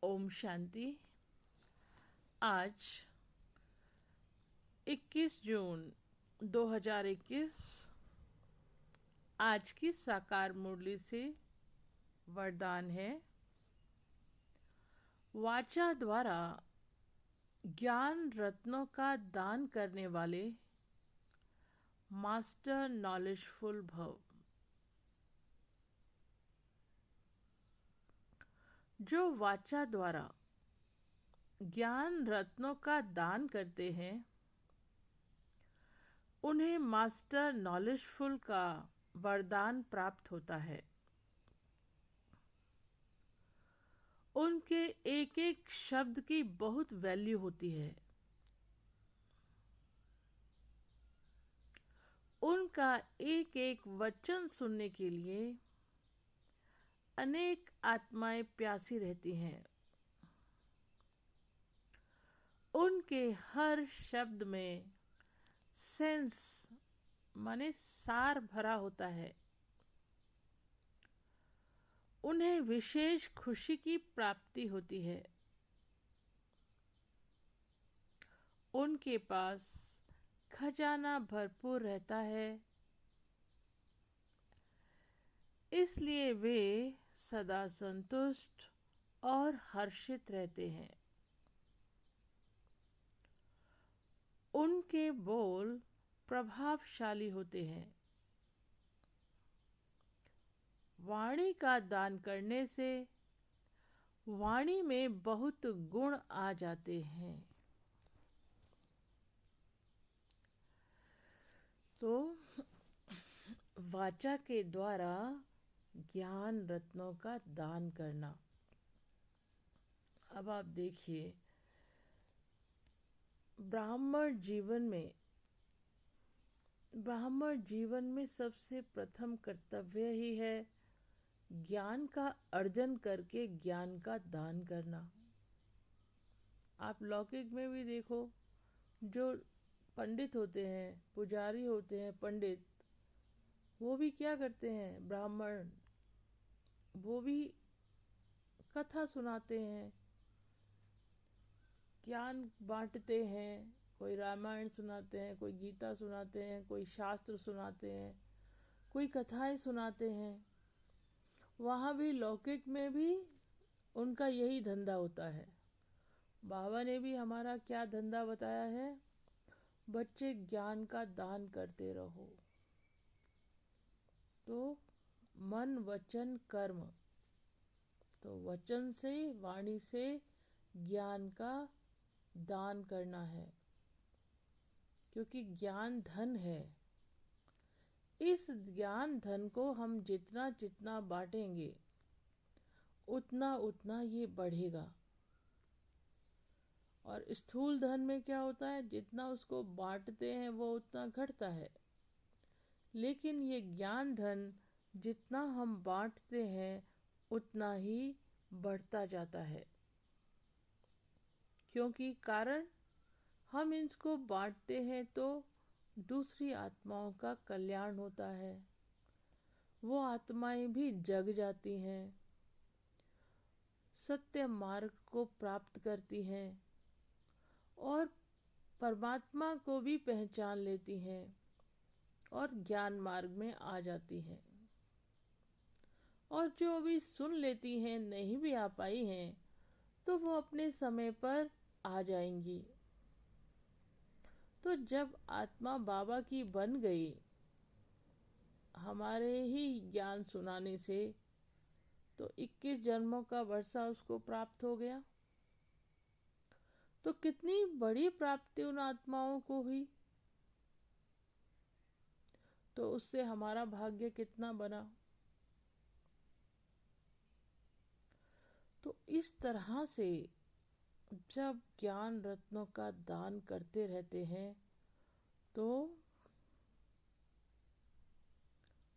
ओम शांति। आज 21 जून 2021 आज की साकार मुरली से वरदान है। वाचा द्वारा ज्ञान रत्नों का दान करने वाले मास्टर नॉलेजफुल भव। जो वाचा द्वारा ज्ञान रत्नों का दान करते हैं उन्हें मास्टर नॉलेजफुल का वरदान प्राप्त होता है। उनके एक एक शब्द की बहुत वैल्यू होती है। उनका एक एक वचन सुनने के लिए अनेक आत्माएं प्यासी रहती हैं। उनके हर शब्द में सेंस माने सार भरा होता है। उन्हें विशेष खुशी की प्राप्ति होती है। उनके पास खजाना भरपूर रहता है, इसलिए वे सदा संतुष्ट और हर्षित रहते हैं। उनके बोल प्रभावशाली होते हैं। वाणी का दान करने से वाणी में बहुत गुण आ जाते हैं। तो वाचा के द्वारा ज्ञान रत्नों का दान करना। अब आप देखिए, ब्राह्मण जीवन में सबसे प्रथम कर्तव्य ही है ज्ञान का अर्जन करके ज्ञान का दान करना। आप लौकिक में भी देखो, जो पंडित होते हैं, पुजारी होते हैं, पंडित, वो भी क्या करते हैं? ब्राह्मण वो भी कथा सुनाते हैं, ज्ञान बांटते हैं। कोई रामायण सुनाते हैं, कोई गीता सुनाते हैं, कोई शास्त्र सुनाते हैं, कोई कथाएं सुनाते हैं। वहाँ भी लौकिक में भी उनका यही धंधा होता है। बाबा ने भी हमारा क्या धंधा बताया है? बच्चे ज्ञान का दान करते रहो। तो मन वचन कर्म, तो वचन से वाणी से ज्ञान का दान करना है, क्योंकि ज्ञान धन है। इस ज्ञान धन को हम जितना जितना बांटेंगे उतना उतना ये बढ़ेगा। और स्थूल धन में क्या होता है? जितना उसको बांटते हैं वो उतना घटता है। लेकिन ये ज्ञान धन जितना हम बांटते हैं उतना ही बढ़ता जाता है, क्योंकि कारण हम इसको बांटते हैं तो दूसरी आत्माओं का कल्याण होता है। वो आत्माएं भी जग जाती हैं, सत्य मार्ग को प्राप्त करती हैं और परमात्मा को भी पहचान लेती हैं और ज्ञान मार्ग में आ जाती हैं। और जो अभी सुन लेती हैं, नहीं भी आ पाई हैं, तो वो अपने समय पर आ जाएंगी। तो जब आत्मा बाबा की बन गई हमारे ही ज्ञान सुनाने से, तो 21 जन्मों का वर्षा उसको प्राप्त हो गया। तो कितनी बड़ी प्राप्ति उन आत्माओं को हुई। तो उससे हमारा भाग्य कितना बना। तो इस तरह से जब ज्ञान रत्नों का दान करते रहते हैं तो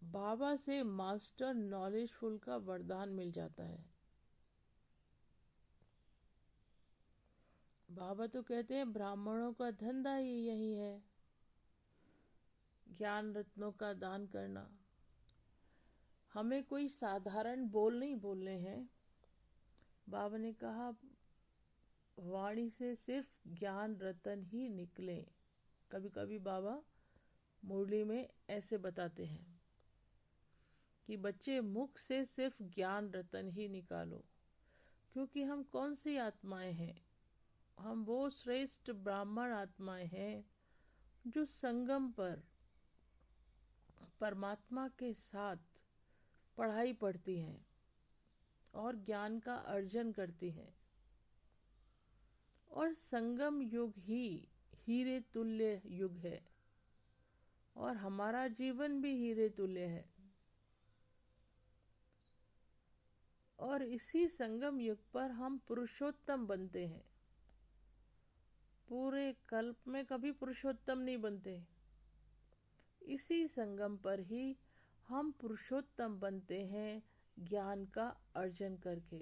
बाबा से मास्टर नॉलेजफुल का वरदान मिल जाता है। बाबा तो कहते हैं ब्राह्मणों का धंधा ही यही है, ज्ञान रत्नों का दान करना। हमें कोई साधारण बोल नहीं बोलने हैं, बाबा ने कहा वाणी से सिर्फ ज्ञान रतन ही निकले। कभी कभी बाबा मुरली में ऐसे बताते हैं कि बच्चे मुख से सिर्फ ज्ञान रतन ही निकालो, क्योंकि हम कौन सी आत्माएं हैं? हम वो श्रेष्ठ ब्राह्मण आत्माएं हैं जो संगम पर परमात्मा के साथ पढ़ाई पढ़ती हैं और ज्ञान का अर्जन करती हैं। और संगम युग ही हीरे तुल्य युग है और हमारा जीवन भी हीरे तुल्य है। और इसी संगम युग पर हम पुरुषोत्तम बनते हैं। पूरे कल्प में कभी पुरुषोत्तम नहीं बनते। इसी संगम पर ही हम पुरुषोत्तम बनते हैं ज्ञान का अर्जन करके।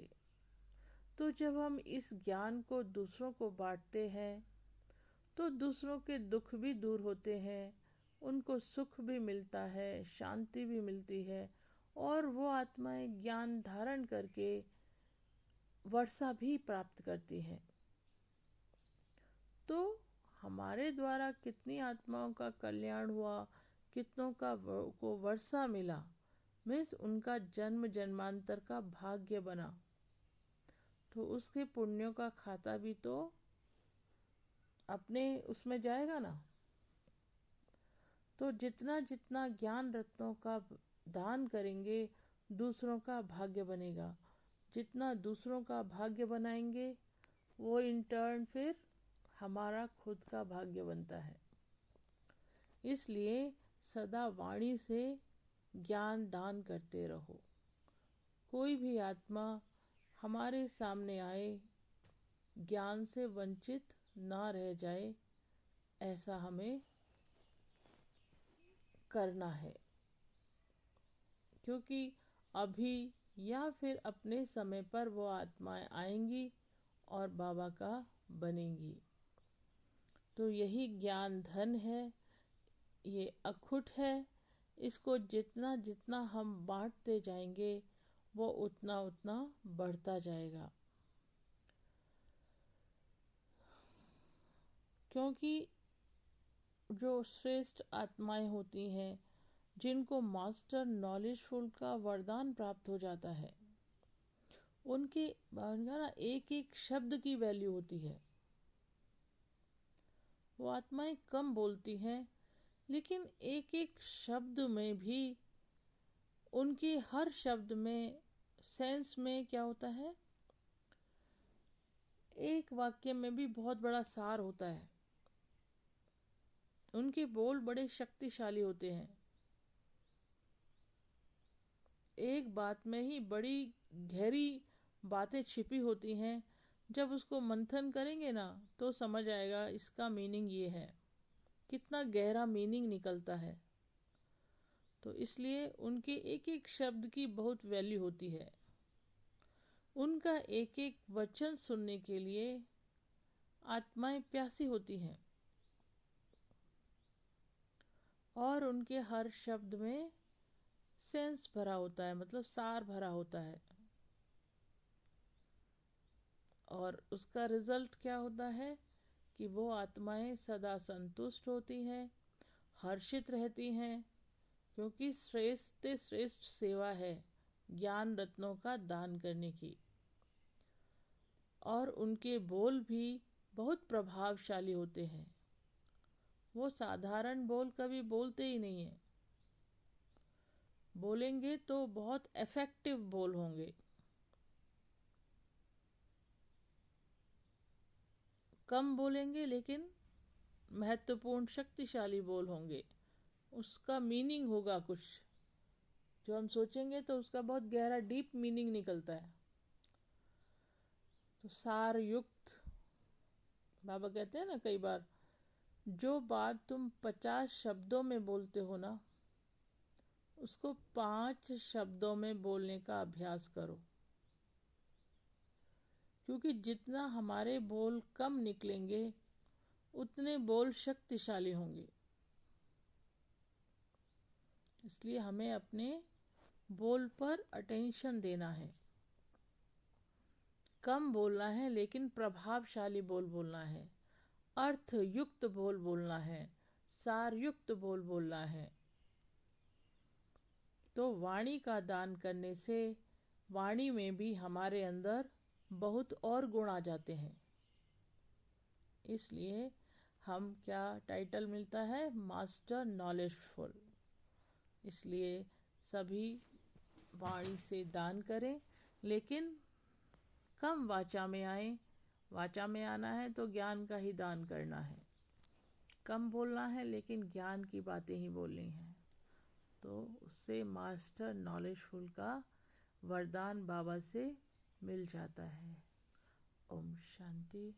तो जब हम इस ज्ञान को दूसरों को बांटते हैं तो दूसरों के दुख भी दूर होते हैं, उनको सुख भी मिलता है, शांति भी मिलती है और वो आत्माएं ज्ञान धारण करके वर्षा भी प्राप्त करती हैं। तो हमारे द्वारा कितनी आत्माओं का कल्याण हुआ, कितनों को वर्षा मिला, मीन्स उनका जन्म जन्मांतर का भाग्य बना, तो उसके पुण्यों का खाता भी तो अपने उसमें जाएगा ना। तो जितना जितना ज्ञान रत्नों का दान करेंगे दूसरों का भाग्य बनेगा। जितना दूसरों का भाग्य बनाएंगे वो इन टर्न फिर हमारा खुद का भाग्य बनता है। इसलिए सदा वाणी से ज्ञान दान करते रहो। कोई भी आत्मा हमारे सामने आए ज्ञान से वंचित ना रह जाए, ऐसा हमें करना है। क्योंकि अभी या फिर अपने समय पर वो आत्माएं आएंगी और बाबा का बनेंगी। तो यही ज्ञान धन है, ये अखुट है। इसको जितना जितना हम बांटते जाएंगे वो उतना उतना बढ़ता जाएगा। क्योंकि जो श्रेष्ठ आत्माएं होती हैं जिनको मास्टर नॉलेजफुल का वरदान प्राप्त हो जाता है, उनके ना एक एक शब्द की वैल्यू होती है। वो आत्माएं कम बोलती हैं लेकिन एक एक शब्द में भी उनके हर शब्द में सेंस में क्या होता है, एक वाक्य में भी बहुत बड़ा सार होता है। उनके बोल बड़े शक्तिशाली होते हैं। एक बात में ही बड़ी गहरी बातें छिपी होती हैं। जब उसको मंथन करेंगे ना तो समझ आएगा इसका मीनिंग ये है, कितना गहरा मीनिंग निकलता है। तो इसलिए उनके एक एक शब्द की बहुत वैल्यू होती है। उनका एक एक वचन सुनने के लिए आत्माएं प्यासी होती हैं और उनके हर शब्द में सेंस भरा होता है, मतलब सार भरा होता है। और उसका रिजल्ट क्या होता है कि वो आत्माएं सदा संतुष्ट होती हैं, हर्षित रहती हैं, क्योंकि श्रेष्ठ से श्रेष्ठ सेवा है ज्ञान रत्नों का दान करने की। और उनके बोल भी बहुत प्रभावशाली होते हैं। वो साधारण बोल कभी बोलते ही नहीं है। बोलेंगे तो बहुत इफेक्टिव बोल होंगे। कम बोलेंगे लेकिन महत्वपूर्ण शक्तिशाली बोल होंगे। उसका मीनिंग होगा कुछ जो हम सोचेंगे तो उसका बहुत गहरा डीप मीनिंग निकलता है। तो सार युक्त बाबा कहते हैं ना कई बार, जो बात तुम 50 शब्दों में बोलते हो ना उसको 5 शब्दों में बोलने का अभ्यास करो। क्योंकि जितना हमारे बोल कम निकलेंगे उतने बोल शक्तिशाली होंगे। इसलिए हमें अपने बोल पर अटेंशन देना है। कम बोलना है लेकिन प्रभावशाली बोल बोलना है, अर्थ युक्त बोल बोलना है, सार युक्त बोल बोलना है। तो वाणी का दान करने से वाणी में भी हमारे अंदर बहुत और गुण आ जाते हैं। इसलिए हम क्या टाइटल मिलता है, मास्टर नॉलेजफुल। इसलिए सभी वाणी से दान करें, लेकिन कम वाचा में आए। वाचा में आना है तो ज्ञान का ही दान करना है। कम बोलना है लेकिन ज्ञान की बातें ही बोलनी है। तो उससे मास्टर नॉलेजफुल का वरदान बाबा से मिल जाता है। ओम शांति।